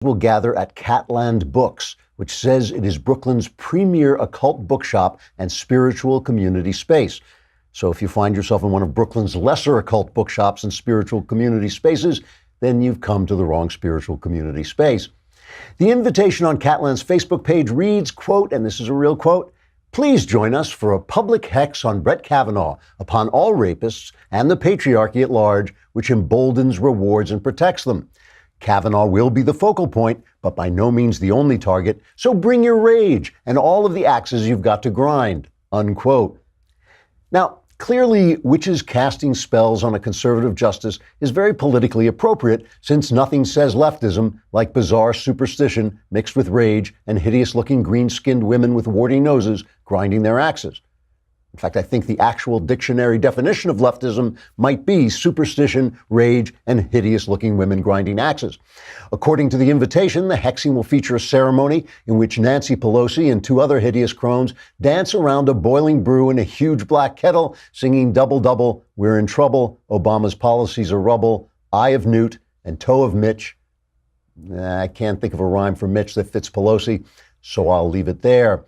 will gather at Catland Books, which says it is Brooklyn's premier occult bookshop and spiritual community space. So if you find yourself in one of Brooklyn's lesser occult bookshops and spiritual community spaces, then you've come to the wrong spiritual community space. The invitation on Catland's Facebook page reads, quote, and this is a real quote, "Please join us for a public hex on Brett Kavanaugh upon all rapists and the patriarchy at large, which emboldens, rewards, and protects them. Kavanaugh will be the focal point, but by no means the only target, so bring your rage and all of the axes you've got to grind," unquote. Now, clearly, witches casting spells on a conservative justice is very politically appropriate, since nothing says leftism like bizarre superstition mixed with rage and hideous-looking green-skinned women with warty noses grinding their axes. In fact, I think the actual dictionary definition of leftism might be superstition, rage, and hideous-looking women grinding axes. According to the invitation, the hexing will feature a ceremony in which Nancy Pelosi and two other hideous crones dance around a boiling brew in a huge black kettle, singing "Double, double, we're in trouble, Obama's policies are rubble, eye of Newt, and toe of Mitch." I can't think of a rhyme for Mitch that fits Pelosi, so I'll leave it there.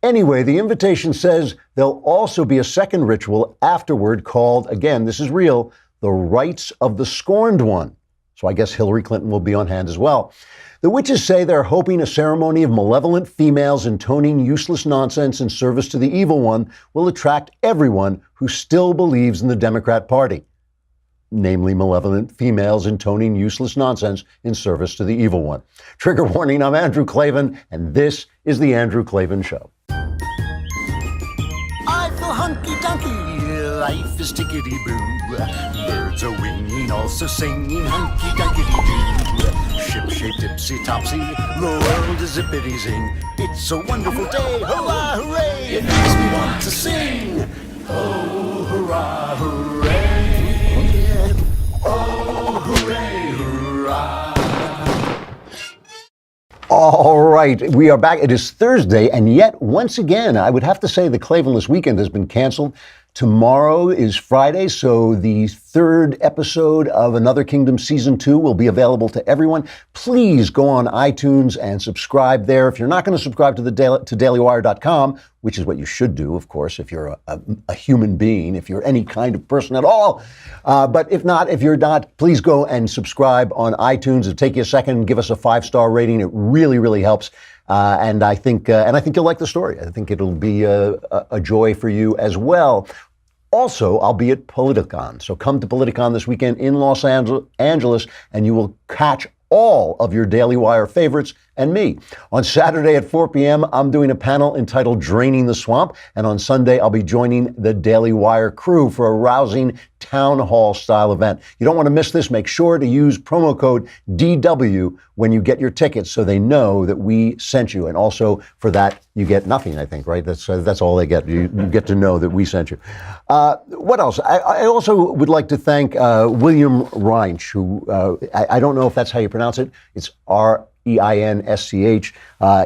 Anyway, the invitation says there'll also be a second ritual afterward called, again, this is real, the Rites of the Scorned One. So I guess Hillary Clinton will be on hand as well. The witches say they're hoping a ceremony of malevolent females intoning useless nonsense in service to the evil one will attract everyone who still believes in the Democrat Party. Namely, malevolent females intoning useless nonsense in service to the evil one. Trigger warning, I'm Andrew Klavan, and this is The Andrew Klavan Show. I feel hunky-dunky, life is tickety-boo. Birds are winging, also singing hunky-dunky-doo. Ship-shaped ipsy-topsy, the world is zippity-zing. It's a wonderful day, hurrah, hooray, it makes me want to sing. Oh, hurrah, hooray. Oh, hooray, hurrah. All right, we are back. It is Thursday, and yet, once again, I would have to say the Klavanless weekend has been canceled. Tomorrow is Friday, so the third episode of Another Kingdom Season 2 will be available to everyone. Please go on iTunes and subscribe there. If you're not going to subscribe to dailywire.com, which is what you should do, of course, if you're a human being, if you're any kind of person at all. But if you're not, please go and subscribe on iTunes. It'll take you a second, give us a 5-star rating. It really, really helps. And I think you'll like the story. I think it'll be a joy for you as well. Also, I'll be at Politicon. So come to Politicon this weekend in Los Angeles, and you will catch all of your Daily Wire favorites and me. On Saturday at 4 p.m., I'm doing a panel entitled Draining the Swamp. And on Sunday, I'll be joining the Daily Wire crew for a rousing town hall style event. You don't want to miss this. Make sure to use promo code DW when you get your tickets so they know that we sent you. And also for that, you get nothing, I think, right? That's all they get. You get to know that we sent you. What else? I also would like to thank William Reinsch, who I don't know if that's how you pronounce it. It's Reinsch.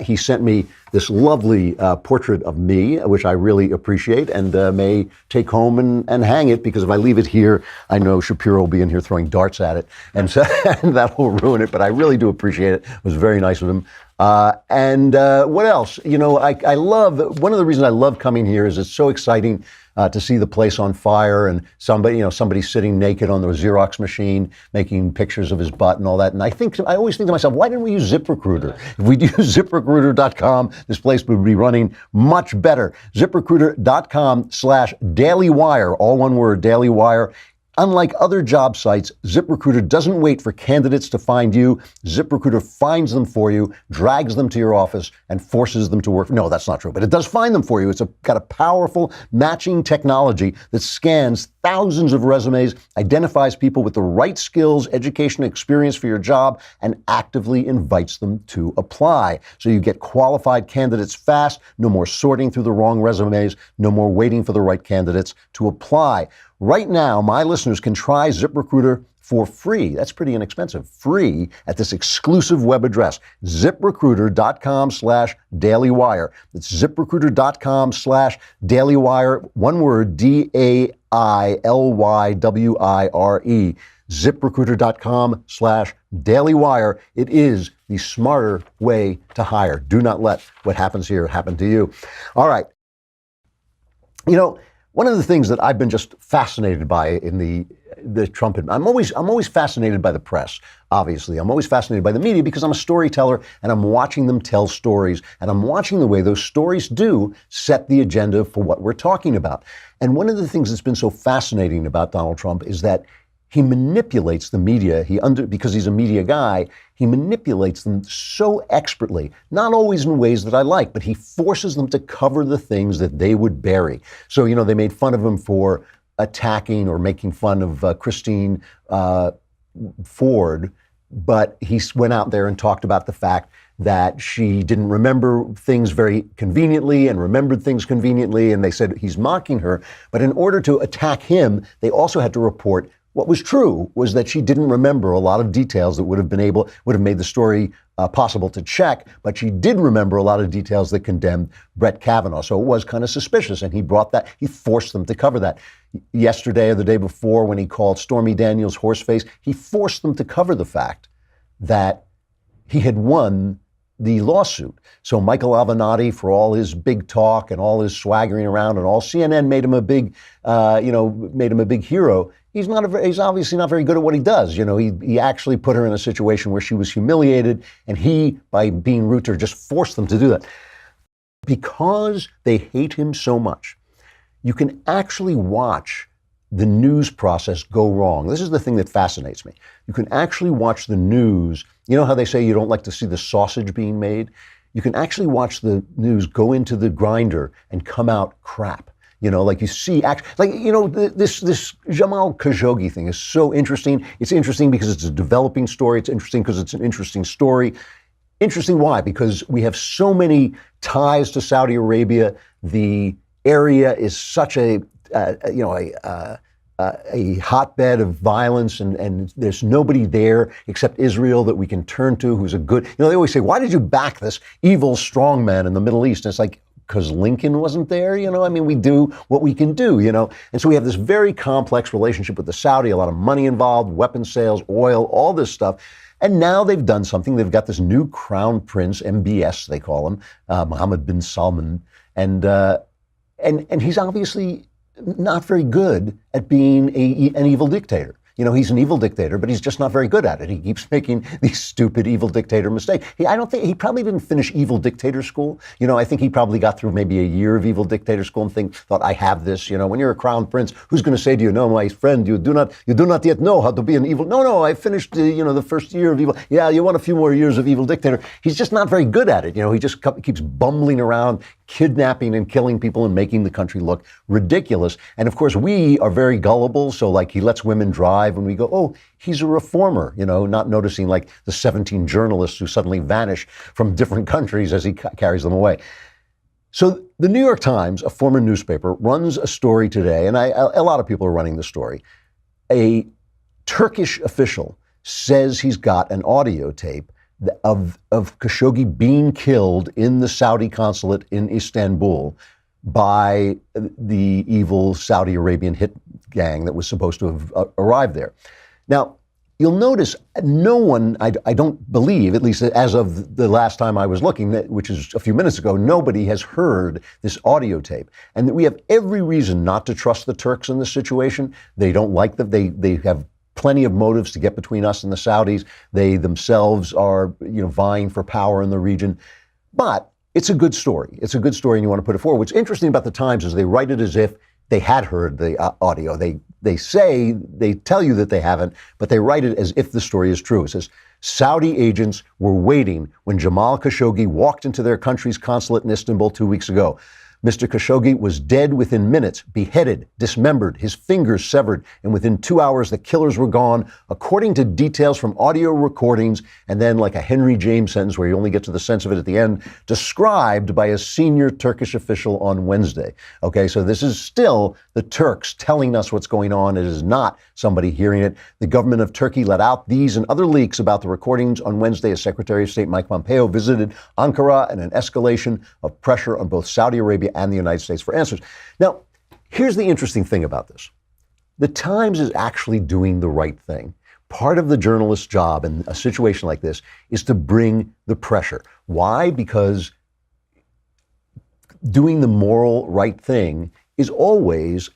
He sent me this lovely portrait of me, which I really appreciate and may take home and hang it, because if I leave it here, I know Shapiro will be in here throwing darts at it, and so and that will ruin it. But I really do appreciate it. It was very nice of him. And what else? You know, I love, one of the reasons I love coming here is it's so exciting to see the place on fire and somebody sitting naked on the Xerox machine making pictures of his butt and all that. And I always think to myself, why didn't we use ZipRecruiter? If we'd use ZipRecruiter.com, this place would be running much better. ZipRecruiter.com/dailywire, all one word, Daily Wire. Unlike other job sites, ZipRecruiter doesn't wait for candidates to find you. ZipRecruiter finds them for you, drags them to your office, and forces them to work. No, that's not true, but it does find them for you. It's got a powerful matching technology that scans thousands of resumes, identifies people with the right skills, education, and experience for your job, and actively invites them to apply. So you get qualified candidates fast, no more sorting through the wrong resumes, no more waiting for the right candidates to apply. Right now, my listeners can try ZipRecruiter for free. That's pretty inexpensive. Free at this exclusive web address, ZipRecruiter.com/dailywire. That's ZipRecruiter.com/dailywire. One word, DAILYWIRE. ZipRecruiter.com/dailywire. It is the smarter way to hire. Do not let what happens here happen to you. All right. You know, one of the things that I've been just fascinated by in the Trump, I'm always fascinated by the press. Obviously, I'm always fascinated by the media because I'm a storyteller and I'm watching them tell stories and I'm watching the way those stories do set the agenda for what we're talking about. And one of the things that's been so fascinating about Donald Trump is that he manipulates the media. Because he's a media guy, he manipulates them so expertly, not always in ways that I like, but he forces them to cover the things that they would bury. So, you know, they made fun of him for attacking or making fun of Christine Ford, but he went out there and talked about the fact that she didn't remember things very conveniently and remembered things conveniently, and they said he's mocking her. But in order to attack him, they also had to report what was true was that she didn't remember a lot of details that would have made the story possible to check, but she did remember a lot of details that condemned Brett Kavanaugh. So it was kind of suspicious, and he forced them to cover that. Yesterday or the day before, when he called Stormy Daniels horseface, he forced them to cover the fact that he had won the lawsuit. So Michael Avenatti, for all his big talk and all his swaggering around, and all CNN made him a big hero. He's obviously not very good at what he does. You know, he actually put her in a situation where she was humiliated, and he, by being rude to her, just forced them to do that. Because they hate him so much, you can actually watch the news process go wrong. This is the thing that fascinates me. You can actually watch the news. You know how they say you don't like to see the sausage being made? You can actually watch the news go into the grinder and come out crap. You know, like you see, this Jamal Khashoggi thing is so interesting. It's interesting because it's a developing story. It's interesting because it's an interesting story. Interesting why? Because we have so many ties to Saudi Arabia. The area is such a hotbed of violence, and there's nobody there except Israel that we can turn to who's a good, they always say, why did you back this evil strongman in the Middle East? And it's like, because Lincoln wasn't there, we do what we can do, And so we have this very complex relationship with the Saudi, a lot of money involved, weapons sales, oil, all this stuff. And now they've done something. They've got this new crown prince, MBS, they call him, Mohammed bin Salman. And he's obviously not very good at being an evil dictator. He's an evil dictator, but he's just not very good at it. He keeps making these stupid evil dictator mistakes. He probably didn't finish evil dictator school. I think he probably got through maybe a year of evil dictator school and thought, I have this. When you're a crown prince, who's going to say to you, no, my friend, you do not yet know how to be an evil. No, I finished, the first year of evil. Yeah, you want a few more years of evil dictator. He's just not very good at it. He just keeps bumbling around, kidnapping and killing people and making the country look ridiculous. And of course, we are very gullible. So like he lets women drive and we go, oh, he's a reformer, not noticing like the 17 journalists who suddenly vanish from different countries as he carries them away. So the New York Times, a former newspaper, runs a story today, and a lot of people are running the story. A Turkish official says he's got an audio tape of Khashoggi being killed in the Saudi consulate in Istanbul by the evil Saudi Arabian hit gang that was supposed to have arrived there. Now, you'll notice no one, I don't believe, at least as of the last time I was looking, which is a few minutes ago, nobody has heard this audio tape. And that we have every reason not to trust the Turks in this situation. They don't like them. They have plenty of motives to get between us and the Saudis. They themselves are, vying for power in the region. But it's a good story. It's a good story, and you want to put it forward. What's interesting about the Times is they write it as if they had heard the audio. They tell you that they haven't, but they write it as if the story is true. It says, Saudi agents were waiting when Jamal Khashoggi walked into their country's consulate in Istanbul 2 weeks ago. Mr. Khashoggi was dead within minutes, beheaded, dismembered, his fingers severed, and within 2 hours the killers were gone, according to details from audio recordings, and then like a Henry James sentence where you only get to the sense of it at the end, described by a senior Turkish official on Wednesday. Okay, so this is still the Turks telling us what's going on. It is not somebody hearing it. The government of Turkey let out these and other leaks about the recordings on Wednesday as Secretary of State Mike Pompeo visited Ankara, and an escalation of pressure on both Saudi Arabia and the United States for answers. Now, here's the interesting thing about this. The Times is actually doing the right thing Part of the journalist's job in a situation like this is to bring the pressure. Why? Because doing the moral right thing is always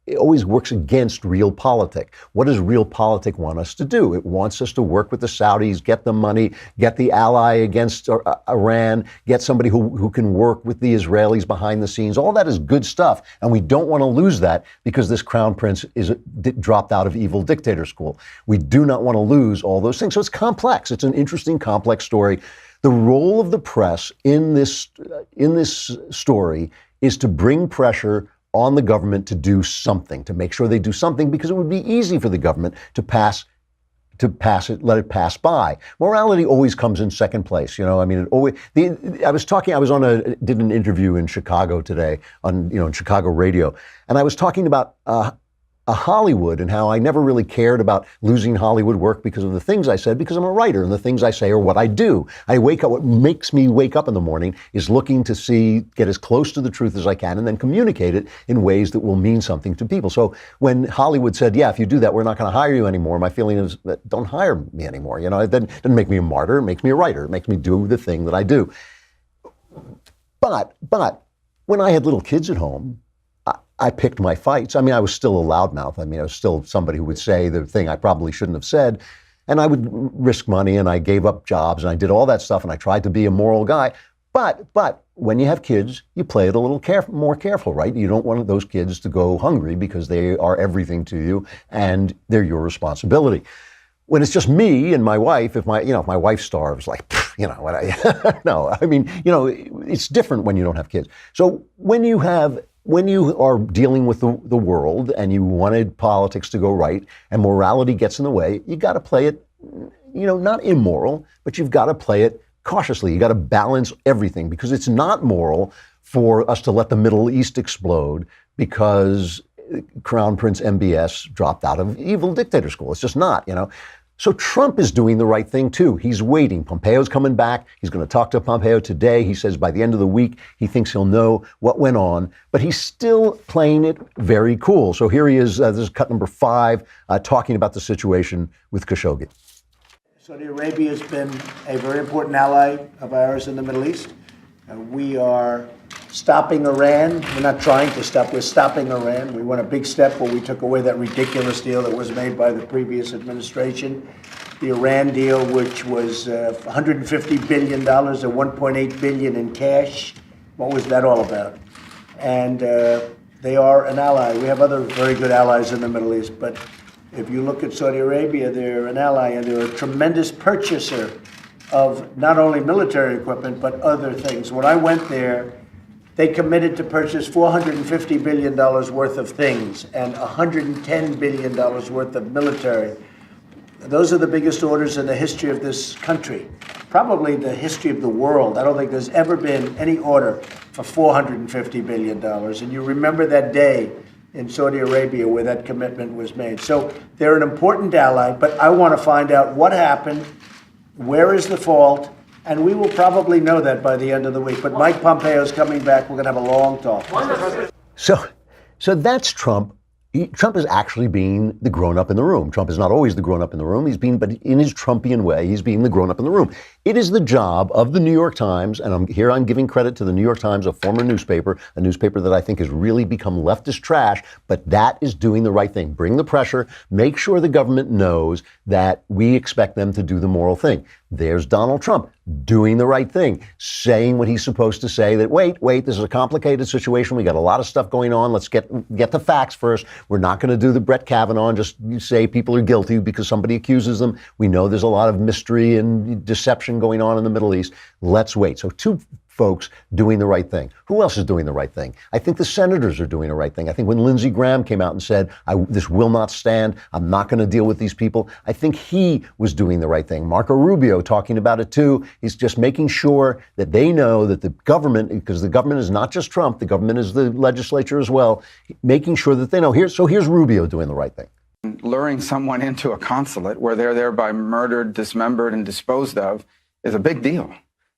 it always works against realpolitik. What does realpolitik want us to do? It wants us to work with the Saudis, get the money, get the ally against Iran, get somebody who can work with the Israelis behind the scenes. All that is good stuff, and we don't want to lose that because this crown prince is dropped out of evil dictator school. We do not want to lose all those things. So it's complex. It's an interesting, complex story. The role of the press in this story is to bring pressure on the government to do something, to make sure they do something, because it would be easy for the government to let it pass by. Morality always comes in second place. I did an interview in Chicago today in Chicago radio, and I was talking about Hollywood and how I never really cared about losing Hollywood work because of the things I said, because I'm a writer and the things I say are what I do. What makes me wake up in the morning is looking to get as close to the truth as I can and then communicate it in ways that will mean something to people. So when Hollywood said, yeah, if you do that, we're not going to hire you anymore, my feeling is that don't hire me anymore. It doesn't make me a martyr, it makes me a writer, it makes me do the thing that I do. But when I had little kids at home, I picked my fights. I was still a loudmouth. I was still somebody who would say the thing I probably shouldn't have said. And I would risk money, and I gave up jobs, and I did all that stuff, and I tried to be a moral guy. But when you have kids, you play it a little more careful, right? You don't want those kids to go hungry because they are everything to you, and they're your responsibility. When it's just me and my wife, if my wife starves, no, it's different when you don't have kids. So when you are dealing with the world and you wanted politics to go right and morality gets in the way, you got to play it, not immoral, but you've got to play it cautiously. You got to balance everything, because it's not moral for us to let the Middle East explode because Crown Prince MBS dropped out of evil dictator school. It's just not, So Trump is doing the right thing, too. He's waiting. Pompeo's coming back. He's going to talk to Pompeo today. He says by the end of the week, he thinks he'll know what went on. But he's still playing it very cool. So here he is. This is cut number 5, talking about the situation with Khashoggi. Saudi Arabia has been a very important ally of ours in the Middle East. We are stopping Iran. We're not trying to stop. We're stopping Iran. We went a big step where we took away that ridiculous deal that was made by the previous administration. The Iran deal, which was $150 billion or $1.8 billion in cash. What was that all about? And they are an ally. We have other very good allies in the Middle East, but if you look at Saudi Arabia, they're an ally, and they're a tremendous purchaser of not only military equipment, but other things. When I went there, they committed to purchase $450 billion worth of things and $110 billion worth of military. Those are the biggest orders in the history of this country, probably the history of the world. I don't think there's ever been any order for $450 billion. And you remember that day in Saudi Arabia where that commitment was made. So they're an important ally, but I want to find out what happened, where is the fault, and we will probably know that by the end of the week. But Mike Pompeo is coming back. We're going to have a long talk. So that's Trump. Trump is actually being the grown-up in the room. Trump is not always the grown-up in the room. But in his Trumpian way, he's being the grown-up in the room. It is the job of the New York Times, and I'm giving credit to the New York Times, a former newspaper, a newspaper that I think has really become leftist trash, but that is doing the right thing. Bring the pressure, make sure the government knows that we expect them to do the moral thing. There's Donald Trump doing the right thing, saying what he's supposed to say, that wait, this is a complicated situation. We got a lot of stuff going on. Let's get the facts first. We're not going to do the Brett Kavanaugh and just say people are guilty because somebody accuses them. We know there's a lot of mystery and deception going on in the Middle East. Let's wait. So two folks doing the right thing. Who else is doing the right thing? I think the senators are doing the right thing. I think when Lindsey Graham came out and said, this will not stand, I'm not going to deal with these people, I think he was doing the right thing. Marco Rubio talking about it too. He's just making sure that they know that the government, because the government is not just Trump, the government is the legislature as well, making sure that they know. Here's Rubio doing the right thing. Luring someone into a consulate where they're thereby murdered, dismembered, and disposed of is a big deal.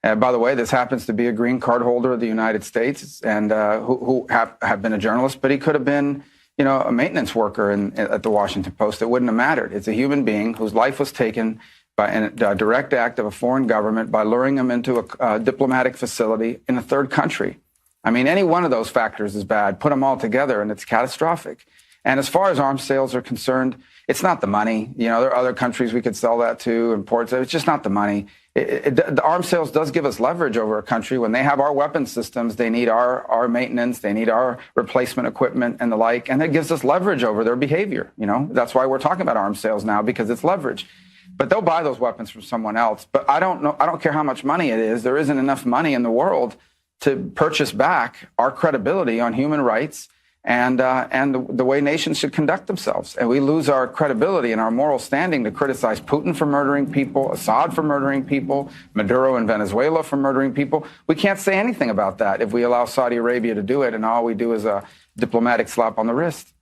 And by the way, this happens to be a green card holder of the United States and who have been a journalist, but he could have been a maintenance worker at the Washington Post. It wouldn't have mattered. It's a human being whose life was taken by a direct act of a foreign government by luring him into a diplomatic facility in a third country. I mean, any one of those factors is bad. Put them all together, and it's catastrophic. And as far as arms sales are concerned, it's not the money. There are other countries we could sell that to, imports. It's just not the money. The arms sales does give us leverage over a country. When they have our weapon systems, they need our maintenance, they need our replacement equipment and the like, and it gives us leverage over their behavior. That's why we're talking about arms sales now, because it's leverage. But they'll buy those weapons from someone else. But I don't care how much money it is. There isn't enough money in the world to purchase back our credibility on human rights and the way nations should conduct themselves. And we lose our credibility and our moral standing to criticize Putin for murdering people, Assad for murdering people, Maduro in Venezuela for murdering people. We can't say anything about that if we allow Saudi Arabia to do it, and all we do is a diplomatic slap on the wrist.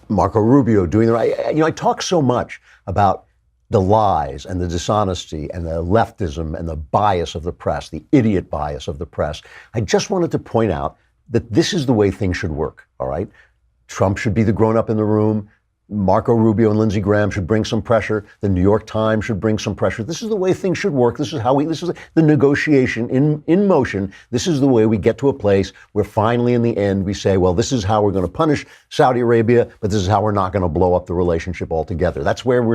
Marco Rubio doing the right. I talk so much about the lies and the dishonesty and the leftism and the bias of the press, the idiot bias of the press. I just wanted to point out that this is the way things should work, all right? Trump should be the grown-up in the room. Marco Rubio and Lindsey Graham should bring some pressure. The New York Times should bring some pressure. This is the way things should work. This is the negotiation in motion. This is the way we get to a place where finally in the end we say, well, this is how we're going to punish Saudi Arabia, but this is how we're not going to blow up the relationship altogether. That's what we're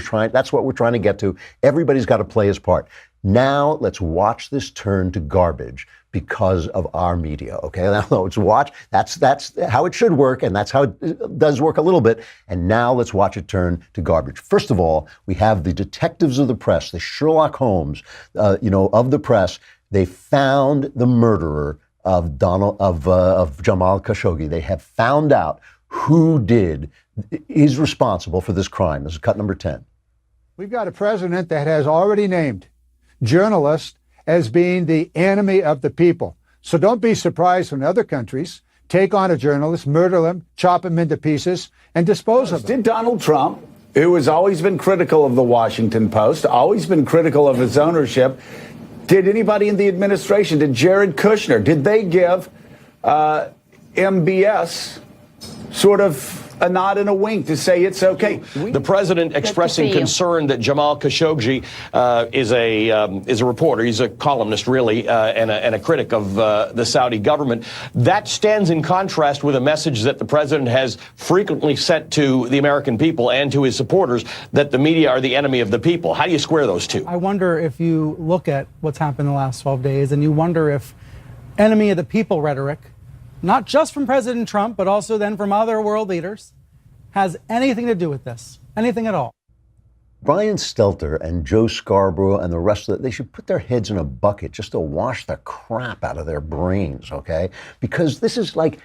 trying to get to. Everybody's got to play his part. Now let's watch this turn to garbage because of our media. Okay, now let's watch. That's how it should work, and that's how it does work a little bit. And now let's watch it turn to garbage. First of all, we have the detectives of the press, the Sherlock Holmes, of the press. They found the murderer of Jamal Khashoggi. They have found out who is responsible for this crime. This is cut number 10. We've got a president that has already named journalists as being the enemy of the people. So don't be surprised when other countries take on a journalist, murder them, chop them into pieces, and dispose of them. Did Donald Trump, who has always been critical of the Washington Post, always been critical of its ownership, did anybody in the administration, did Jared Kushner, did they give MBS sort of a nod and a wink to say it's okay? The president expressing concern that Jamal Khashoggi is a reporter. He's a columnist, really, and a critic of the Saudi government. That stands in contrast with a message that the president has frequently sent to the American people and to his supporters, that the media are the enemy of the people. How do you square those two? I wonder if you look at what's happened in the last 12 days and you wonder if enemy of the people rhetoric, not just from President Trump, but also then from other world leaders, has anything to do with this, anything at all. Brian Stelter and Joe Scarborough and the rest of it, they should put their heads in a bucket just to wash the crap out of their brains, okay? Because this is like,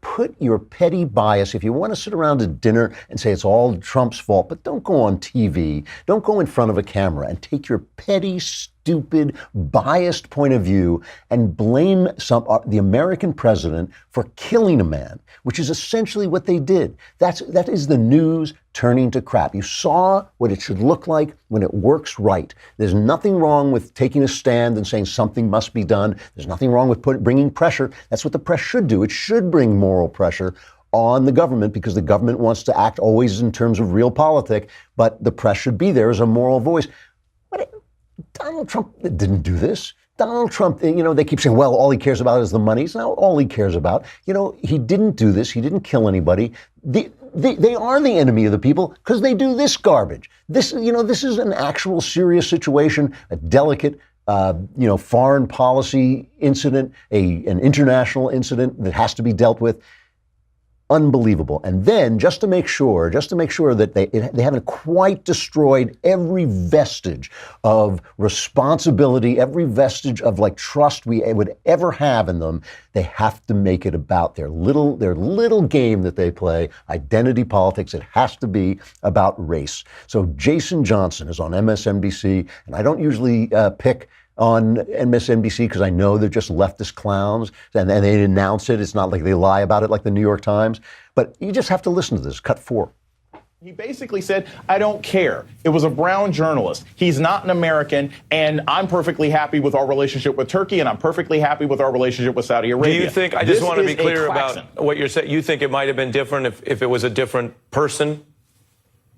put your petty bias, if you want to sit around at dinner and say it's all Trump's fault, but don't go on TV, don't go in front of a camera and take your petty, stupid, biased point of view and blame the American president for killing a man, which is essentially what they did. That is the news turning to crap. You saw what it should look like when it works right. There's nothing wrong with taking a stand and saying something must be done. There's nothing wrong with bringing pressure. That's what the press should do. It should bring moral pressure on the government because the government wants to act always in terms of real politics, but the press should be there as a moral voice. Donald Trump didn't do this. Donald Trump, they keep saying, well, all he cares about is the money. It's not all he cares about. He didn't do this. He didn't kill anybody. They are the enemy of the people because they do this garbage. This is an actual serious situation, a delicate, foreign policy incident, an international incident that has to be dealt with. Unbelievable. And then just to make sure that they haven't quite destroyed every vestige of responsibility, every vestige of trust we would ever have in them, they have to make it about their little game that they play, identity politics. It has to be about race. So Jason Johnson is on MSNBC, and I don't usually pick on MSNBC because I know they're just leftist clowns and they announce it. It's not like they lie about it like the New York Times. But you just have to listen to this. Cut 4. He basically said, I don't care. It was a brown journalist. He's not an American, and I'm perfectly happy with our relationship with Turkey, and I'm perfectly happy with our relationship with Saudi Arabia. Do you think, I just want to be clear about what you're saying, you think it might have been different if it was a different person?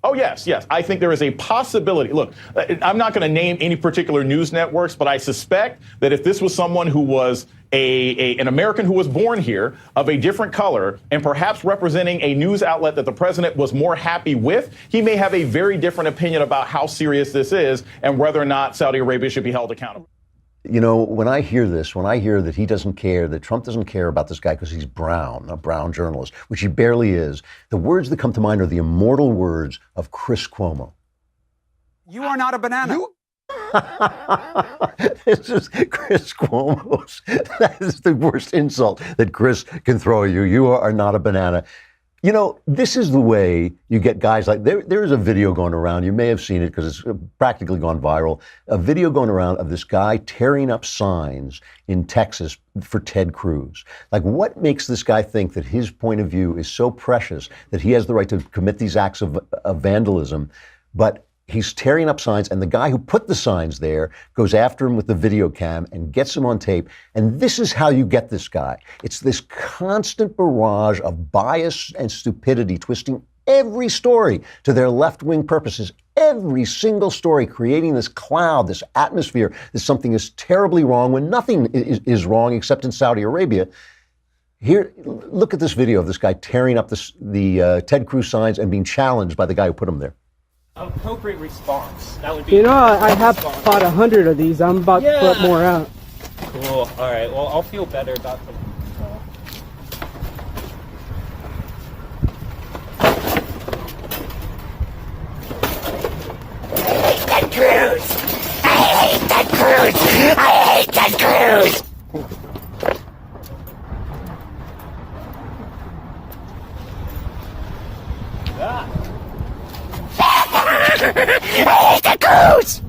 Oh, yes. I think there is a possibility. Look, I'm not going to name any particular news networks, but I suspect that if this was someone who was an American who was born here of a different color and perhaps representing a news outlet that the president was more happy with, he may have a very different opinion about how serious this is and whether or not Saudi Arabia should be held accountable. You know, when I hear this, when I hear that he doesn't care, that Trump doesn't care about this guy because he's brown, a brown journalist, which he barely is, the words that come to mind are the immortal words of Chris Cuomo. You are not a banana. This is Chris Cuomo's. That is the worst insult that Chris can throw at you. You are not a banana. You know, this is the way you get guys like, there is a video going around, you may have seen it because it's practically gone viral, a video going around of this guy tearing up signs in Texas for Ted Cruz. Like, what makes this guy think that his point of view is so precious that he has the right to commit these acts of vandalism? But he's tearing up signs, and the guy who put the signs there goes after him with the video cam and gets him on tape. And this is how you get this guy. It's this constant barrage of bias and stupidity, twisting every story to their left-wing purposes. Every single story creating this cloud, this atmosphere that something is terribly wrong when nothing is wrong except in Saudi Arabia. Here, look at this video of this guy tearing up the Ted Cruz signs and being challenged by the guy who put them there. Appropriate response. That would be. You know, I have bought 100 of these. I'm about to put more out. Cool. All right. Well, I'll feel better about them. I hate Ted Cruz. I hate Ted Cruz. I hate Ted Cruz. I hate the Cruz!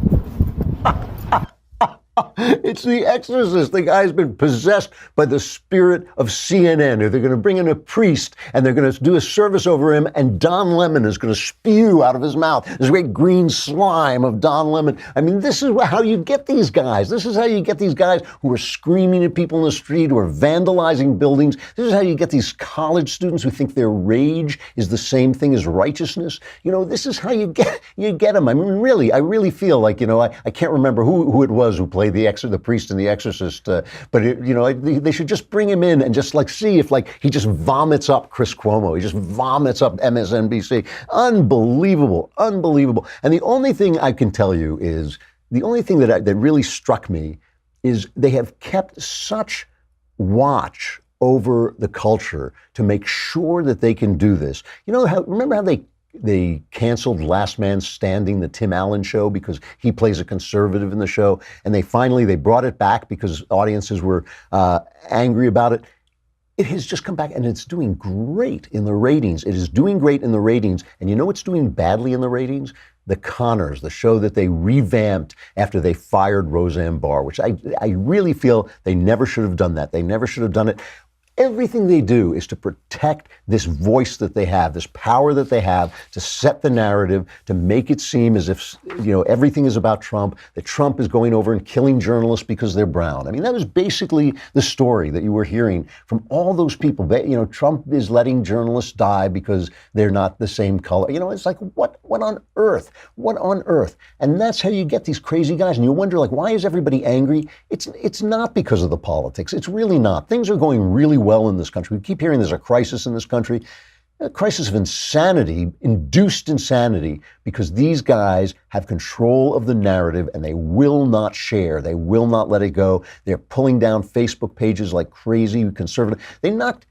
It's The Exorcist. The guy's been possessed by the spirit of CNN. They're going to bring in a priest and they're going to do a service over him, and Don Lemon is going to spew out of his mouth this great green slime of Don Lemon. I mean, this is how you get these guys. This is how you get these guys who are screaming at people in the street, who are vandalizing buildings. This is how you get these college students who think their rage is the same thing as righteousness. You know, this is how you get them. I mean, really, I really feel like, you know, I can't remember who it was who played the priest in The Exorcist, but they should just bring him in and just see if he just vomits up Chris Cuomo. He just vomits up MSNBC. Unbelievable. And the only thing I can tell you is, the only thing that really struck me is they have kept such watch over the culture to make sure that they can do this. You know, remember how they canceled Last Man Standing, the Tim Allen show, because he plays a conservative in the show, and they brought it back because audiences were angry about it. It has just come back, and it's doing great in the ratings. It is doing great in the ratings, and you know what's doing badly in the ratings? The Conners, the show that they revamped after they fired Roseanne Barr, which I really feel they never should have done that. They never should have done it. Everything they do is to protect this voice that they have, this power that they have, to set the narrative, to make it seem as if, you know, everything is about Trump, that Trump is going over and killing journalists because they're brown. I mean, that was basically the story that you were hearing from all those people. You know, Trump is letting journalists die because they're not the same color. You know, it's like, what on earth? What on earth? And that's how you get these crazy guys. And you wonder, why is everybody angry? It's not because of the politics. It's really not. Things are going really well in this country. We keep hearing there's a crisis in this country, a crisis of insanity, induced insanity, because these guys have control of the narrative and they will not share. They will not let it go. They're pulling down Facebook pages like crazy, conservative. They knocked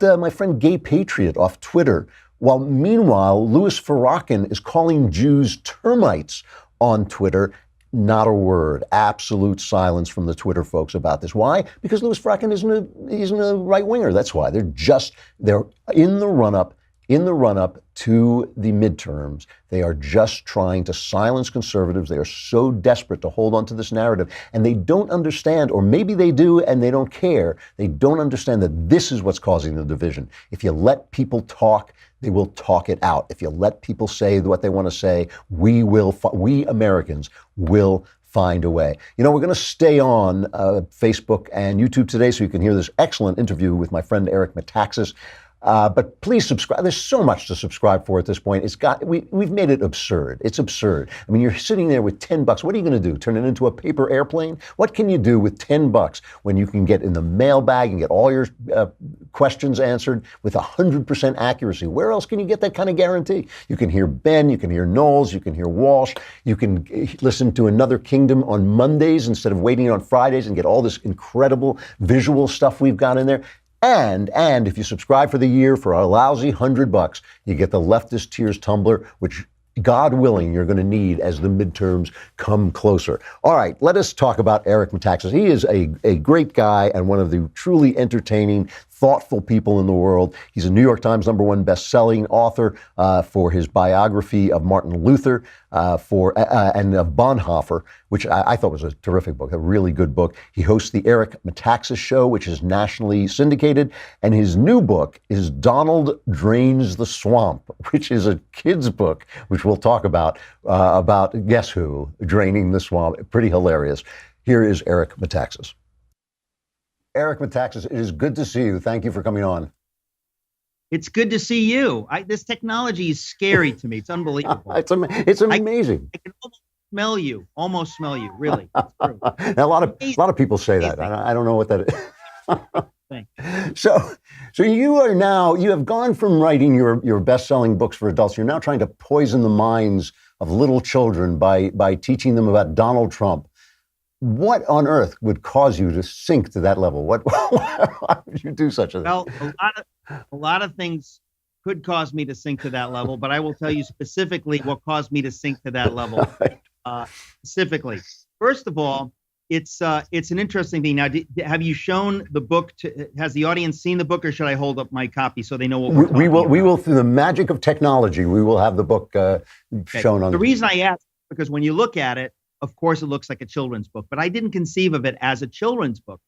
my friend Gay Patriot off Twitter, while meanwhile Louis Farrakhan is calling Jews termites on Twitter. Not a word. Absolute silence from the Twitter folks about this. Why? Because Louis Farrakhan isn't a right-winger. That's why. They're in the run-up in the run-up to the midterms, they are just trying to silence conservatives. They are so desperate to hold on to this narrative, and they don't understand, or maybe they do and they don't care. They don't understand that this is what's causing the division. If you let people talk, they will talk it out. If you let people say what they want to say, we Americans will find a way. You know, we're going to stay on Facebook and YouTube today so you can hear this excellent interview with my friend Eric Metaxas. But please subscribe. There's so much to subscribe for at this point. We've made it absurd. It's absurd. I mean, you're sitting there with $10. What are you going to do? Turn it into a paper airplane? What can you do with $10 when you can get in the mailbag and get all your questions answered with 100% accuracy? Where else can you get that kind of guarantee? You can hear Ben, you can hear Knowles, you can hear Walsh, you can listen to Another Kingdom on Mondays instead of waiting on Fridays and get all this incredible visual stuff we've got in there. And if you subscribe for the year for a lousy $100, you get the Leftist Tears tumbler, which, God willing, you're going to need as the midterms come closer. All right, let us talk about Eric Metaxas. He is a great guy and one of the truly entertaining, thoughtful people in the world. He's a New York Times #1 best-selling author for his biography of Martin Luther and of Bonhoeffer, which I thought was a terrific book, a really good book. He hosts the Eric Metaxas Show, which is nationally syndicated. And his new book is Donald Drains the Swamp, which is a kid's book, which we'll talk about guess who, draining the swamp. Pretty hilarious. Here is Eric Metaxas. Eric Metaxas, it is good to see you. Thank you for coming on. It's good to see you. This technology is scary to me. It's unbelievable. It's amazing. I can almost smell you, really. It's true. Now, a lot of people say that. I don't know what that is. So you have gone from writing your best-selling books for adults. You're now trying to poison the minds of little children by teaching them about Donald Trump. What on earth would cause you to sink to that level? Why would you do such a thing? Well, a lot of things could cause me to sink to that level, but I will tell you specifically what caused me to sink to that level. Specifically, first of all, it's an interesting thing. Now, have you shown the book? Has the audience seen the book, or should I hold up my copy so they know what we're talking about? We will, through the magic of technology, we will have the book shown on. The reason I ask, because when you look at it, of course, it looks like a children's book, but I didn't conceive of it as a children's book.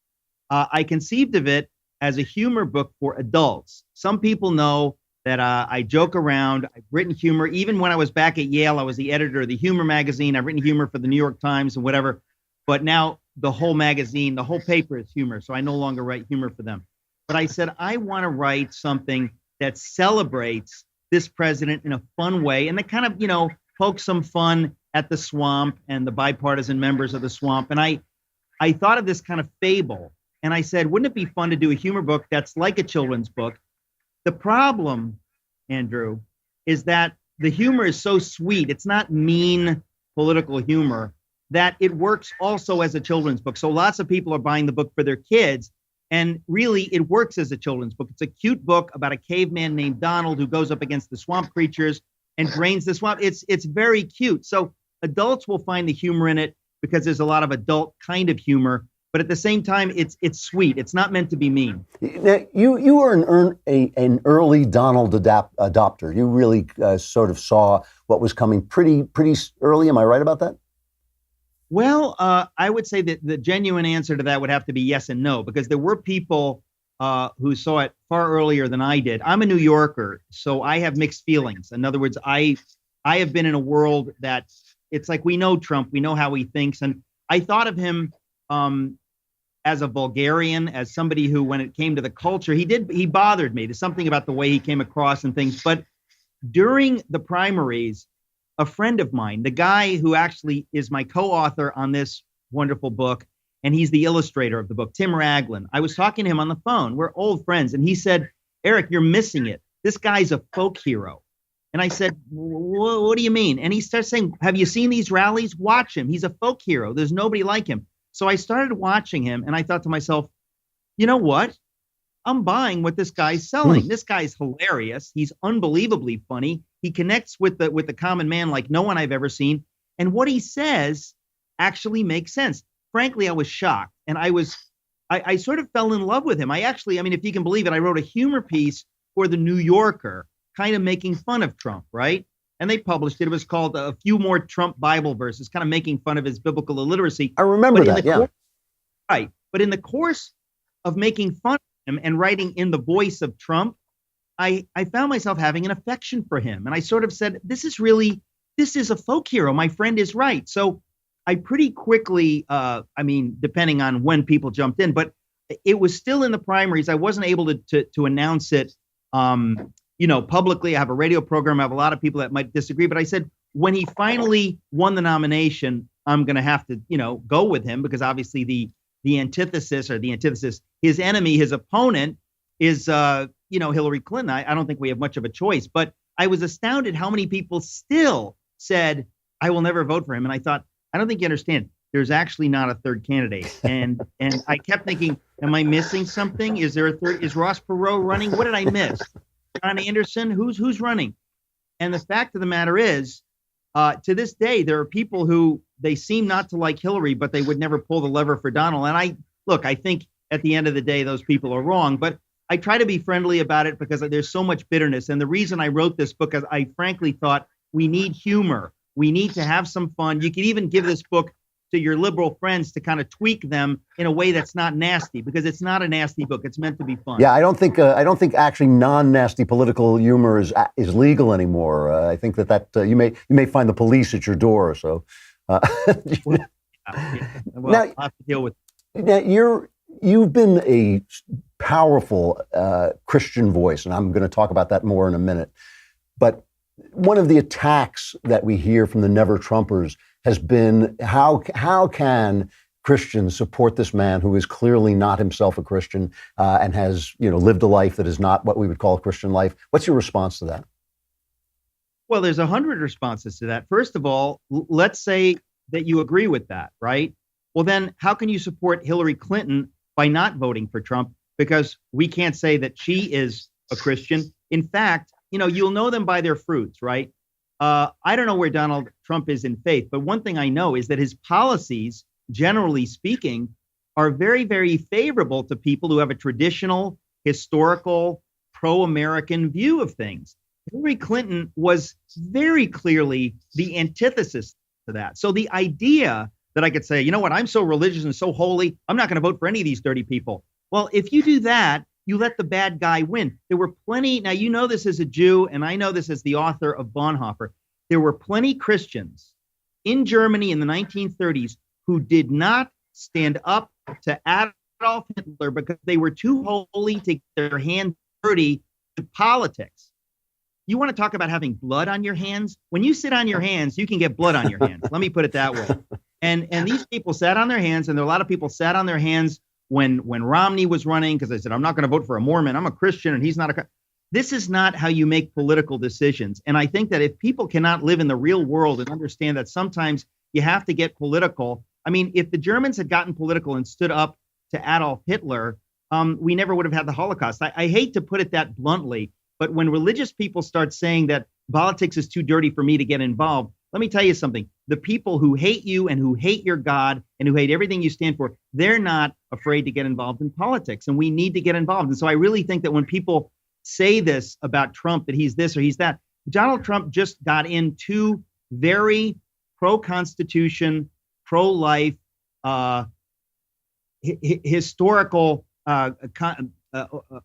I conceived of it as a humor book for adults. Some people know that I joke around. I've written humor. Even when I was back at Yale, I was the editor of the humor magazine. I've written humor for the New York Times and whatever. But now the whole magazine, the whole paper is humor. So I no longer write humor for them. But I said, I want to write something that celebrates this president in a fun way and that kind of, pokes some fun at the swamp and the bipartisan members of the swamp. And I thought of this kind of fable. And I said, wouldn't it be fun to do a humor book that's like a children's book? The problem, Andrew, is that the humor is so sweet. It's not mean political humor, that it works also as a children's book. So lots of people are buying the book for their kids. And really, it works as a children's book. It's a cute book about a caveman named Donald who goes up against the swamp creatures and drains the swamp. It's very cute. So adults will find the humor in it because there's a lot of adult kind of humor. But at the same time, it's sweet. It's not meant to be mean. Now, you were an early Donald adopter. You really sort of saw what was coming pretty early. Am I right about that? Well, I would say that the genuine answer to that would have to be yes and no, because there were people who saw it far earlier than I did. I'm a New Yorker, so I have mixed feelings. In other words, I have been in a world that it's like we know Trump, we know how he thinks, and I thought of him as a vulgarian, as somebody who, when it came to the culture, he bothered me. There's something about the way he came across and things. But during the primaries, a friend of mine, the guy who actually is my co-author on this wonderful book, and he's the illustrator of the book, Tim Raglan. I was talking to him on the phone. We're old friends. And he said, Eric, you're missing it. This guy's a folk hero. And I said, what do you mean? And he starts saying, have you seen these rallies? Watch him. He's a folk hero. There's nobody like him. So I started watching him, and I thought to myself, you know what? I'm buying what this guy's selling. This guy's hilarious. He's unbelievably funny. He connects with the common man like no one I've ever seen. And what he says actually makes sense. Frankly, I was shocked. And I sort of fell in love with him. I mean, if you can believe it, I wrote a humor piece for the New Yorker kind of making fun of Trump, right? And they published it. It was called A Few More Trump Bible Verses, kind of making fun of his biblical illiteracy. I remember that, yeah. Right. But in the course of making fun of him and writing in the voice of Trump, I found myself having an affection for him. And I sort of said, this is a folk hero. My friend is right. So I pretty quickly, depending on when people jumped in, but it was still in the primaries. I wasn't able to announce it, publicly. I have a radio program. I have a lot of people that might disagree, but I said, when he finally won the nomination, I'm going to have to, go with him, because obviously the antithesis, his enemy, his opponent is, Hillary Clinton. I don't think we have much of a choice, but I was astounded how many people still said, I will never vote for him. And I thought, I don't think you understand. There's actually not a third candidate. And I kept thinking, am I missing something? Is there a third? Is Ross Perot running? What did I miss? John Anderson? Who's running? And the fact of the matter is, to this day, there are people who they seem not to like Hillary, but they would never pull the lever for Donald. And I think at the end of the day, those people are wrong. But I try to be friendly about it because there's so much bitterness. And the reason I wrote this book is I frankly thought we need humor. We need to have some fun. You could even give this book to your liberal friends to kind of tweak them in a way that's not nasty, because it's not a nasty book. It's meant to be fun. Yeah, I don't think actually non-nasty political humor is legal anymore. I think that you may find the police at your door. So Well, now, I'll have to deal with. Now you've been a powerful Christian voice, and I'm going to talk about that more in a minute. But one of the attacks that we hear from the Never Trumpers has been how can Christians support this man who is clearly not himself a Christian and has lived a life that is not what we would call a Christian life? What's your response to that? Well, there's 100 responses to that. First of all, let's say that you agree with that, right? Well, then how can you support Hillary Clinton by not voting for Trump? Because we can't say that she is a Christian. In fact, you'll know them by their fruits, right? I don't know where Donald Trump is in faith, but one thing I know is that his policies, generally speaking, are very, very favorable to people who have a traditional, historical, pro-American view of things. Hillary Clinton was very clearly the antithesis to that. So the idea that I could say, you know what, I'm so religious and so holy, I'm not going to vote for any of these dirty people. Well, if you do that, you let the bad guy win. There were plenty. Now, you know this as a Jew, and I know this as the author of Bonhoeffer. There were plenty Christians in Germany in the 1930s who did not stand up to Adolf Hitler because they were too holy to get their hands dirty to politics. You want to talk about having blood on your hands? When you sit on your hands, you can get blood on your hands. Let me put it that way. And these people sat on their hands, and there are a lot of people sat on their hands when Romney was running, because they said, I'm not going to vote for a Mormon. I'm a Christian, and he's not a. This is not how you make political decisions. And I think that if people cannot live in the real world and understand that sometimes you have to get political. I mean, if the Germans had gotten political and stood up to Adolf Hitler, we never would have had the Holocaust. I hate to put it that bluntly, but when religious people start saying that politics is too dirty for me to get involved, let me tell you something. The people who hate you and who hate your God and who hate everything you stand for, they're not afraid to get involved in politics, and we need to get involved. And so I really think that when people say this about Trump, that he's this or he's that, Donald Trump just got in two very pro-Constitution, pro-life, historical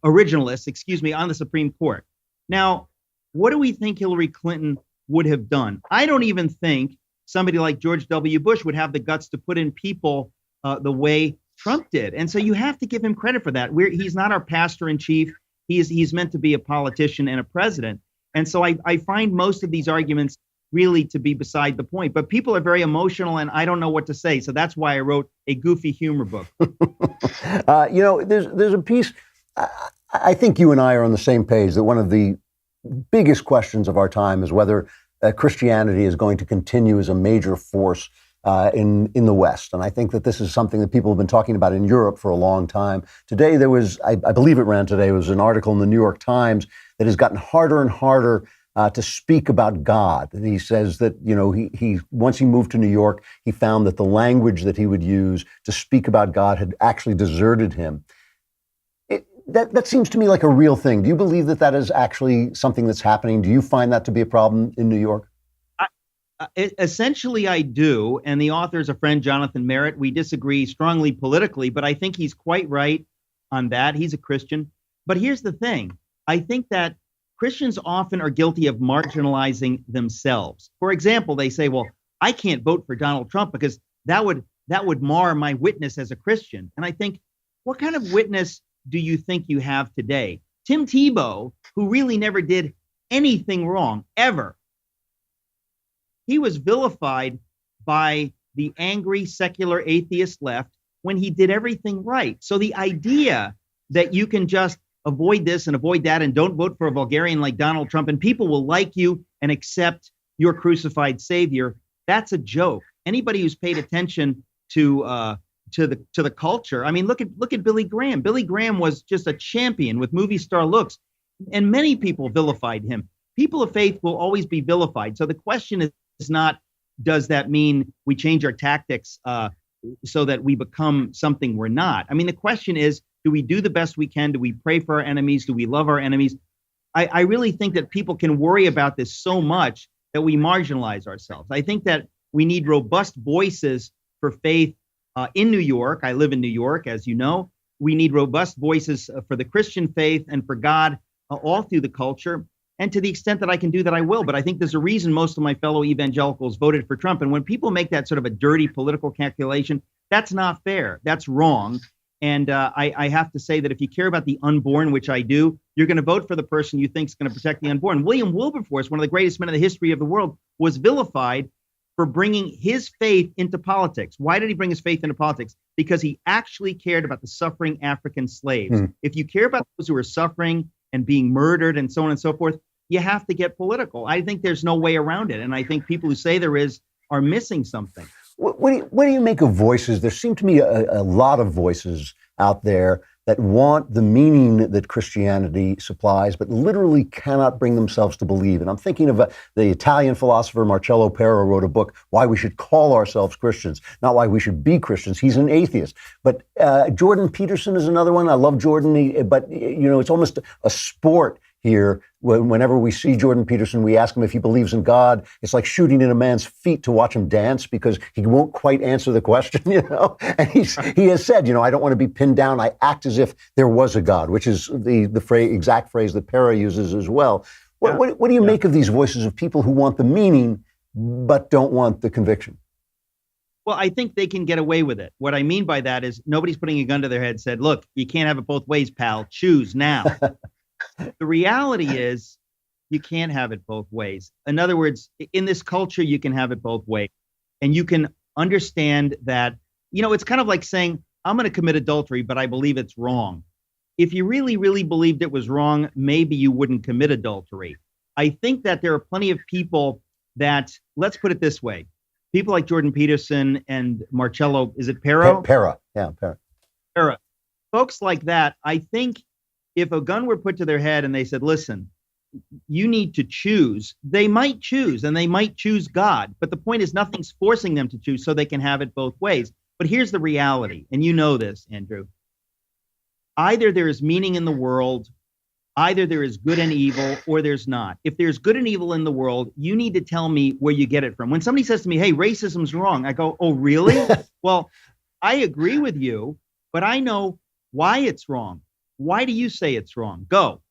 originalists, on the Supreme Court. Now, what do we think Hillary Clinton would have done? I don't even think somebody like George W. Bush would have the guts to put in people the way Trump did. And so you have to give him credit for that. He's not our pastor in chief. He's meant to be a politician and a president. And so I find most of these arguments really to be beside the point. But people are very emotional, and I don't know what to say. So that's why I wrote a goofy humor book. There's a piece. I think you and I are on the same page that one of the biggest questions of our time is whether Christianity is going to continue as a major force in the West. And I think that this is something that people have been talking about in Europe for a long time. Today, there was, I believe it ran today, was an article in the New York Times that has gotten harder and harder to speak about God. And he says that, he once he moved to New York, he found that the language that he would use to speak about God had actually deserted him. That seems to me like a real thing. Do you believe that is actually something that's happening? Do you find that to be a problem in New York? Essentially, I do. And the author is a friend, Jonathan Merritt. We disagree strongly politically, but I think he's quite right on that. He's a Christian. But here's the thing. I think that Christians often are guilty of marginalizing themselves. For example, they say, well, I can't vote for Donald Trump because that would mar my witness as a Christian. And I think, what kind of witness do you think you have today? Tim Tebow, who really never did anything wrong, ever, he was vilified by the angry secular atheist left when he did everything right. So the idea that you can just avoid this and avoid that and don't vote for a vulgarian like Donald Trump and people will like you and accept your crucified savior, that's a joke. Anybody who's paid attention to the culture, I mean, look at Billy Graham. Billy Graham was just a champion with movie star looks, and many people vilified him. People of faith will always be vilified. So the question is not, does that mean we change our tactics so that we become something we're not? I mean, the question is, do we do the best we can? Do we pray for our enemies? Do we love our enemies? I really think that people can worry about this so much that we marginalize ourselves. I think that we need robust voices for faith in New York. I live in New York, as you know. We need robust voices for the Christian faith and for God all through the culture. And to the extent that I can do that, I will. But I think there's a reason most of my fellow evangelicals voted for Trump. And when people make that sort of a dirty political calculation, that's not fair. That's wrong. And I have to say that if you care about the unborn, which I do, you're going to vote for the person you think is going to protect the unborn. William Wilberforce, one of the greatest men in the history of the world, was vilified for bringing his faith into politics. Why did he bring his faith into politics? Because he actually cared about the suffering African slaves. If you care about those who are suffering and being murdered and so on and so forth, you have to get political. I think there's no way around it. And I think people who say there is are missing something. What do you make of voices? There seem to me a lot of voices out there that want the meaning that Christianity supplies, but literally cannot bring themselves to believe. And I'm thinking of the Italian philosopher Marcello Pera wrote a book, Why We Should Call Ourselves Christians, not why we should be Christians. He's an atheist. But Jordan Peterson is another one. I love Jordan, but it's almost a sport here. Whenever we see Jordan Peterson, we ask him if he believes in God. It's like shooting in a man's feet to watch him dance because he won't quite answer the question, And he has said, I don't want to be pinned down. I act as if there was a God, which is the exact phrase that Pera uses as well. What do you make of these voices of people who want the meaning but don't want the conviction? Well, I think they can get away with it. What I mean by that is nobody's putting a gun to their head and said, look, you can't have it both ways, pal. Choose now. The reality is you can't have it both ways. In other words, in this culture, you can have it both ways. And you can understand that, it's kind of like saying, I'm going to commit adultery, but I believe it's wrong. If you really, really believed it was wrong, maybe you wouldn't commit adultery. I think that there are plenty of people that, let's put it this way, people like Jordan Peterson and Marcello, is it Pera? Pera, yeah, Pera. Pera. Folks like that, I think if a gun were put to their head and they said, listen, you need to choose, they might choose and they might choose God. But the point is nothing's forcing them to choose so they can have it both ways. But here's the reality. And you know this, Andrew. Either there is meaning in the world, either there is good and evil, or there's not. If there's good and evil in the world, you need to tell me where you get it from. When somebody says to me, hey, racism's wrong, I go, oh, really? Well, I agree with you, but I know why it's wrong. Why do you say it's wrong? Go.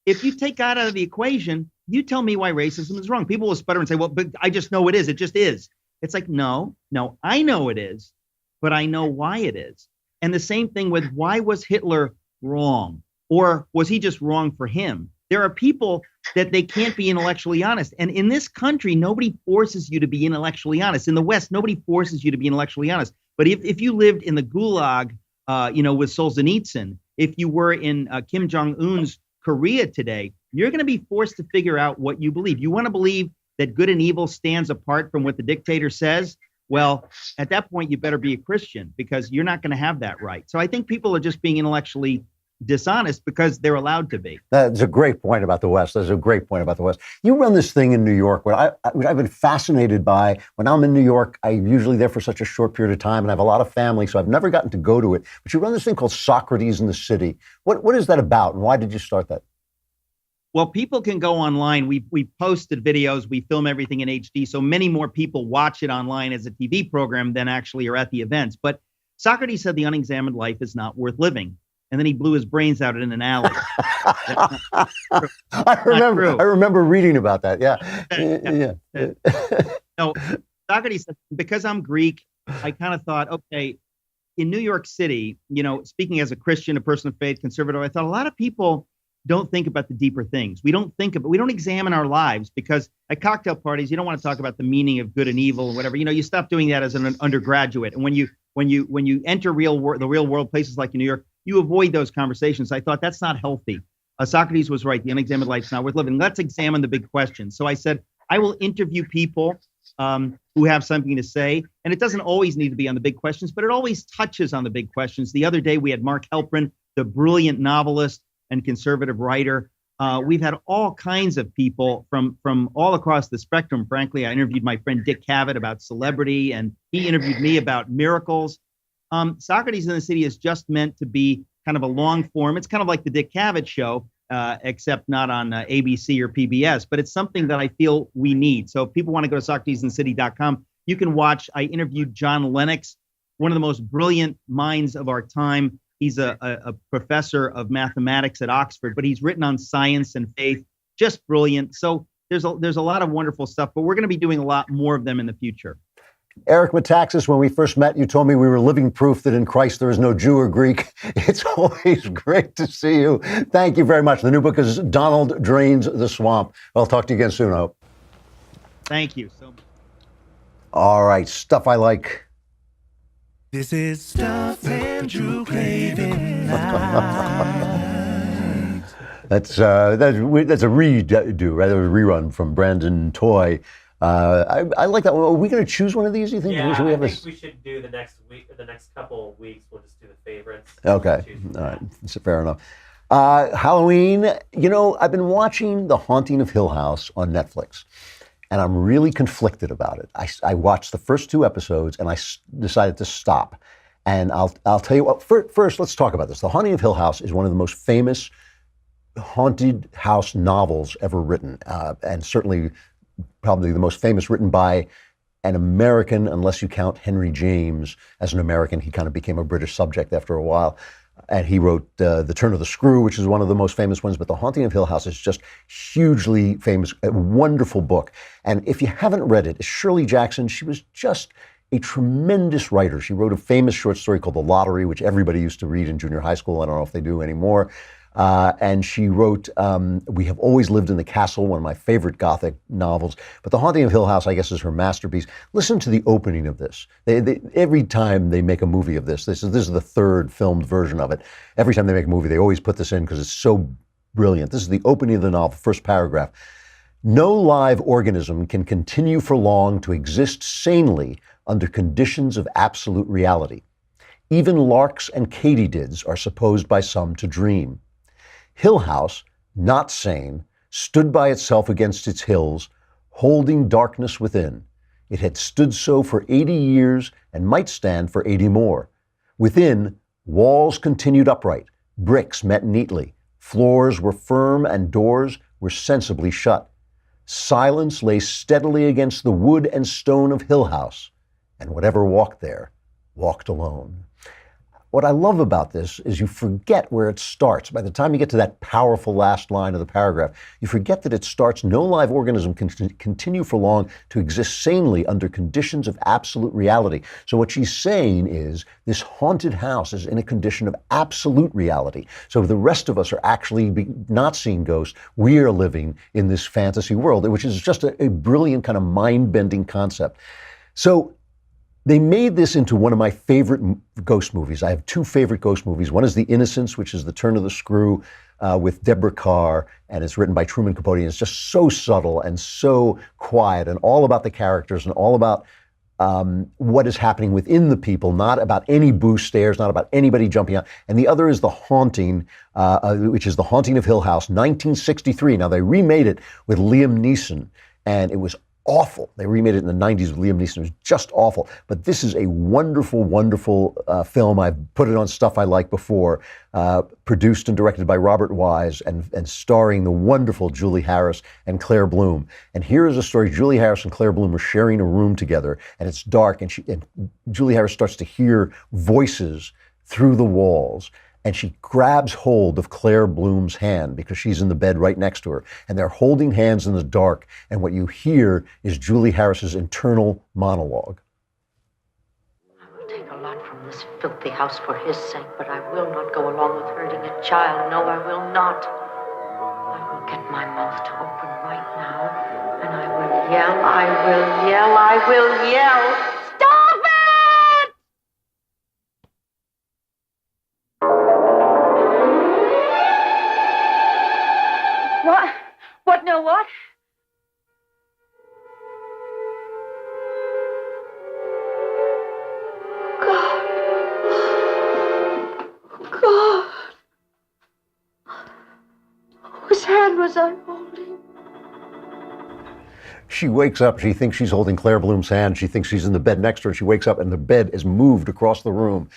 If you take God out of the equation, you tell me why racism is wrong. People will sputter and say, well, but I just know it is. It just is. It's like, no, I know it is, but I know why it is. And the same thing with why was Hitler wrong? Or was he just wrong for him? There are people that they can't be intellectually honest. And in this country, nobody forces you to be intellectually honest. In the West, nobody forces you to be intellectually honest. But if you lived in the Gulag, with Solzhenitsyn, if you were in Kim Jong-un's Korea today, you're going to be forced to figure out what you believe. You want to believe that good and evil stands apart from what the dictator says? Well, at that point, you better be a Christian because you're not going to have that right. So I think people are just being intellectually dishonest because they're allowed to be. That's a great point about the West. That's a great point about the West. You run this thing in New York, which I've been fascinated by. When I'm in New York, I'm usually there for such a short period of time, and I have a lot of family, so I've never gotten to go to it. But you run this thing called Socrates in the City. What is that about, and why did you start that? Well, people can go online. We posted videos. We film everything in HD, so many more people watch it online as a TV program than actually are at the events. But Socrates said the unexamined life is not worth living. And then he blew his brains out in an alley. I remember reading about that. Yeah. No, Socrates said, because I'm Greek, I kind of thought, okay, in New York City, speaking as a Christian, a person of faith, conservative, I thought a lot of people don't think about the deeper things. We don't examine our lives, because at cocktail parties, you don't want to talk about the meaning of good and evil and whatever. You stop doing that as an undergraduate. And when you enter the real world, places like in New York, you avoid those conversations. I thought that's not healthy. Socrates was right. The unexamined life's not worth living. Let's examine the big questions. So I said, I will interview people who have something to say. And it doesn't always need to be on the big questions, but it always touches on the big questions. The other day, we had Mark Helprin, the brilliant novelist and conservative writer. We've had all kinds of people from all across the spectrum. Frankly, I interviewed my friend Dick Cavett about celebrity, and he interviewed me about miracles. Socrates in the City is just meant to be kind of a long form. It's kind of like the Dick Cavett show, except not on ABC or PBS, but it's something that I feel we need. So if people want to go to SocratesInTheCity.com, you can watch. I interviewed John Lennox, one of the most brilliant minds of our time. He's a professor of mathematics at Oxford, but he's written on science and faith, just brilliant. So there's a lot of wonderful stuff, but we're going to be doing a lot more of them in the future. Eric Metaxas, when we first met, you told me we were living proof that in Christ there is no Jew or Greek. It's always great to see you. Thank you very much. The new book is Donald Drains the Swamp. I'll talk to you again soon, I hope. Thank you so much. All right, stuff I like. This is Stuff Andrew Craven Night. That's a redo, rather a rerun from Brandon Toy. I like that one. Are we going to choose one of these, you think? Yeah, I think we should do the next week, or the next couple of weeks. We'll just do the favorites. Okay, all right, that's fair enough. Halloween, I've been watching The Haunting of Hill House on Netflix, and I'm really conflicted about it. I watched the first 2 episodes, and I decided to stop. And I'll tell you what, first, let's talk about this. The Haunting of Hill House is one of the most famous haunted house novels ever written, and certainly probably the most famous written by an American, unless you count Henry James as an American. He kind of became a British subject after a while. And he wrote The Turn of the Screw, which is one of the most famous ones. But The Haunting of Hill House is just hugely famous, a wonderful book. And if you haven't read it, Shirley Jackson, she was just a tremendous writer. She wrote a famous short story called The Lottery, which everybody used to read in junior high school. I don't know if they do anymore. And she wrote We Have Always Lived in the Castle, one of my favorite Gothic novels. But The Haunting of Hill House, I guess, is her masterpiece. Listen to the opening of this. Every time they make a movie of this is the 3rd filmed version of it. Every time they make a movie, they always put this in because it's so brilliant. This is the opening of the novel, first paragraph. No live organism can continue for long to exist sanely under conditions of absolute reality. Even larks and katydids are supposed by some to dream. Hill House, not sane, stood by itself against its hills, holding darkness within. It had stood so for 80 years and might stand for 80 more. Within, walls continued upright, bricks met neatly, floors were firm and doors were sensibly shut. Silence lay steadily against the wood and stone of Hill House, and whatever walked there, walked alone. What I love about this is you forget where it starts. By the time you get to that powerful last line of the paragraph, you forget that it starts, no live organism can continue for long to exist sanely under conditions of absolute reality. So what she's saying is this haunted house is in a condition of absolute reality. So the rest of us are actually not seeing ghosts. We are living in this fantasy world, which is just a brilliant kind of mind-bending concept. So they made this into one of my favorite ghost movies. I have 2 favorite ghost movies. One is The Innocents, which is The Turn of the Screw with Deborah Kerr, and it's written by Truman Capote. And it's just so subtle and so quiet and all about the characters and all about what is happening within the people, not about any boo stares, not about anybody jumping out. And the other is The Haunting, which is The Haunting of Hill House, 1963. Now, they remade it with Liam Neeson, and it was awful. They remade it in the 90s with Liam Neeson. It was just awful. But this is a wonderful, wonderful film. I've put it on Stuff I Like before. Produced and directed by Robert Wise and starring the wonderful Julie Harris and Claire Bloom. And here is a story. Julie Harris and Claire Bloom are sharing a room together, and it's dark, and Julie Harris starts to hear voices through the walls. And she grabs hold of Claire Bloom's hand because she's in the bed right next to her. And they're holding hands in the dark. And what you hear is Julie Harris's internal monologue. I will take a lot from this filthy house for his sake, but I will not go along with hurting a child. No, I will not. I will get my mouth to open right now, and I will yell, I will yell, I will yell. Stop it! What? What? No, what? God. God. Whose hand was I holding? She wakes up, she thinks she's holding Claire Bloom's hand, she thinks she's in the bed next to her, she wakes up and the bed is moved across the room.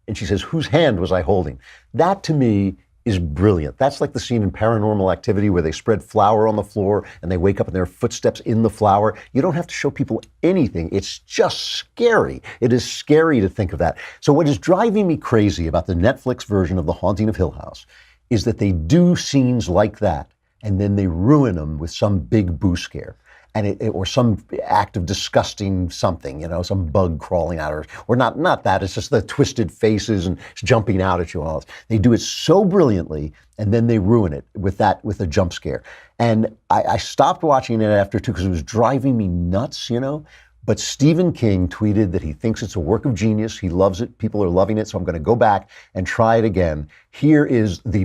And she says, whose hand was I holding? That to me is brilliant. That's like the scene in Paranormal Activity where they spread flour on the floor and they wake up and there are footsteps in the flour. You don't have to show people anything. It's just scary. It is scary to think of that. So what is driving me crazy about the Netflix version of The Haunting of Hill House is that they do scenes like that and then they ruin them with some big boo scare. And or some act of disgusting something, you know, some bug crawling out, or not that. It's just the twisted faces and jumping out at you. All this. They do it so brilliantly, and then they ruin it with a jump scare. And I stopped watching it after two because it was driving me nuts, you know. But Stephen King tweeted that he thinks it's a work of genius. He loves it. People are loving it. So I'm going to go back and try it again. Here is the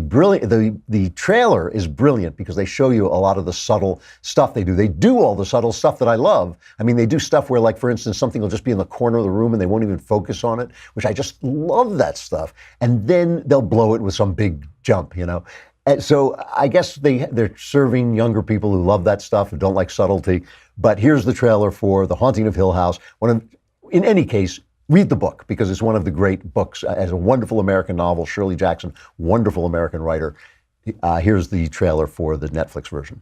trailer is brilliant because they show you a lot of the subtle stuff they do. They do all the subtle stuff that I love. I mean, they do stuff where, like, for instance, something will just be in the corner of the room and they won't even focus on it, which I just love that stuff. And then they'll blow it with some big jump, you know. And so I guess they're serving younger people who love that stuff, who don't like subtlety. But here's the trailer for The Haunting of Hill House. In any case, read the book because it's one of the great books. As a wonderful American novel, Shirley Jackson, wonderful American writer. Here's the trailer for the Netflix version.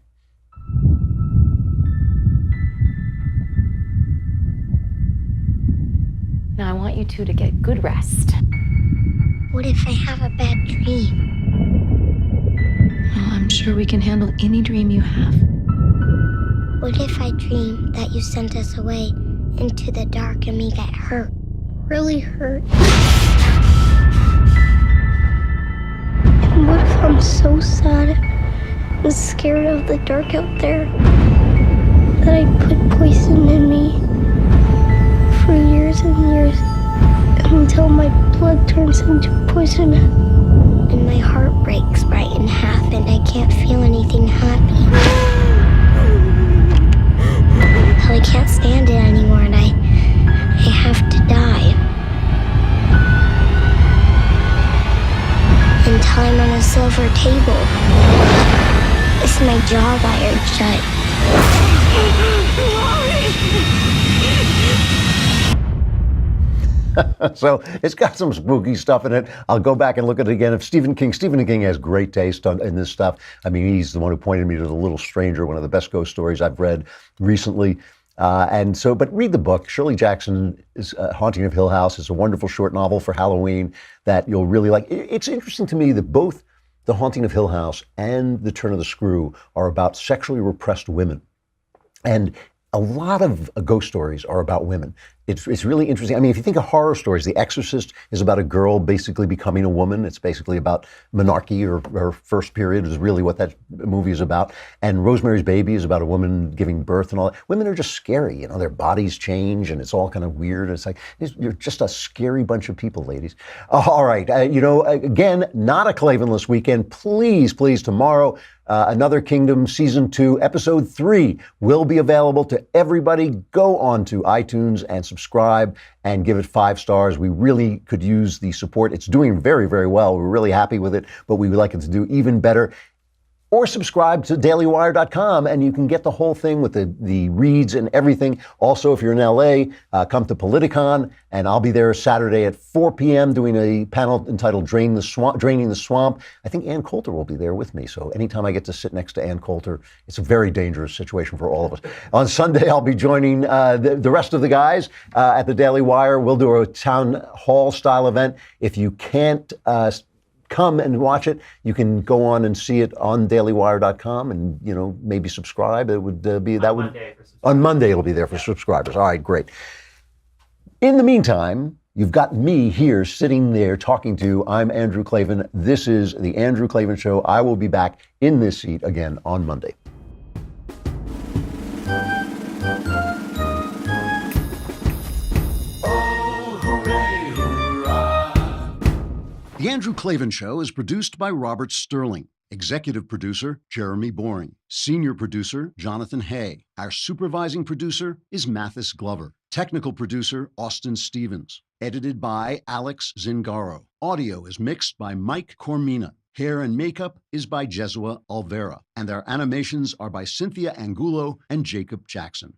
Now I want you two to get good rest. What if I have a bad dream? Well, I'm sure we can handle any dream you have. What if I dream that you sent us away into the dark and we get hurt? Really hurt? And what if I'm so sad and scared of the dark out there that I put poison in me for years and years until my blood turns into poison and my heart breaks right in half and I can't feel anything happy? I can't stand it anymore and I have to die. And time on a silver table with my jaw wired shut. So it's got some spooky stuff in it. I'll go back and look at it again. If Stephen King has great taste in this stuff. I mean, he's the one who pointed me to The Little Stranger, one of the best ghost stories I've read recently. But read the book. Shirley Jackson's Haunting of Hill House is a wonderful short novel for Halloween that you'll really like. It's interesting to me that both The Haunting of Hill House and The Turn of the Screw are about sexually repressed women. And a lot of ghost stories are about women. It's really interesting. I mean, if you think of horror stories, The Exorcist is about a girl basically becoming a woman. It's basically about monarchy or first period is really what that movie is about. And Rosemary's Baby is about a woman giving birth and all that. Women are just scary. You know, their bodies change and it's all kind of weird. It's like, you're just a scary bunch of people, ladies. All right. Again, not a Klavanless weekend. Please, tomorrow, Another Kingdom Season 2, Episode 3 will be available to everybody. Go on to iTunes and subscribe subscribe and give it 5 stars. We really could use the support. It's doing very, very well. We're really happy with it, but we would like it to do even better. Or subscribe to dailywire.com and you can get the whole thing with the reads and everything. Also, if you're in LA, come to Politicon, and I'll be there Saturday at 4 p.m. doing a panel entitled Draining the Swamp. I think Ann Coulter will be there with me. So anytime I get to sit next to Ann Coulter, it's a very dangerous situation for all of us. On Sunday, I'll be joining the rest of the guys at the Daily Wire. We'll do a town hall style event. If you can't come and watch it, you can go on and see it on dailywire.com and, maybe subscribe. It would be on Monday it'll be there for subscribers. All right, great. In the meantime, you've got me here sitting there talking to you. I'm Andrew Klavan. This is the Andrew Klavan Show. I will be back in this seat again on Monday. The Andrew Klavan Show is produced by Robert Sterling. Executive producer, Jeremy Boring. Senior producer, Jonathan Hay. Our supervising producer is Mathis Glover. Technical producer, Austin Stevens. Edited by Alex Zingaro. Audio is mixed by Mike Cormina. Hair and makeup is by Jesua Alvera. And our animations are by Cynthia Angulo and Jacob Jackson.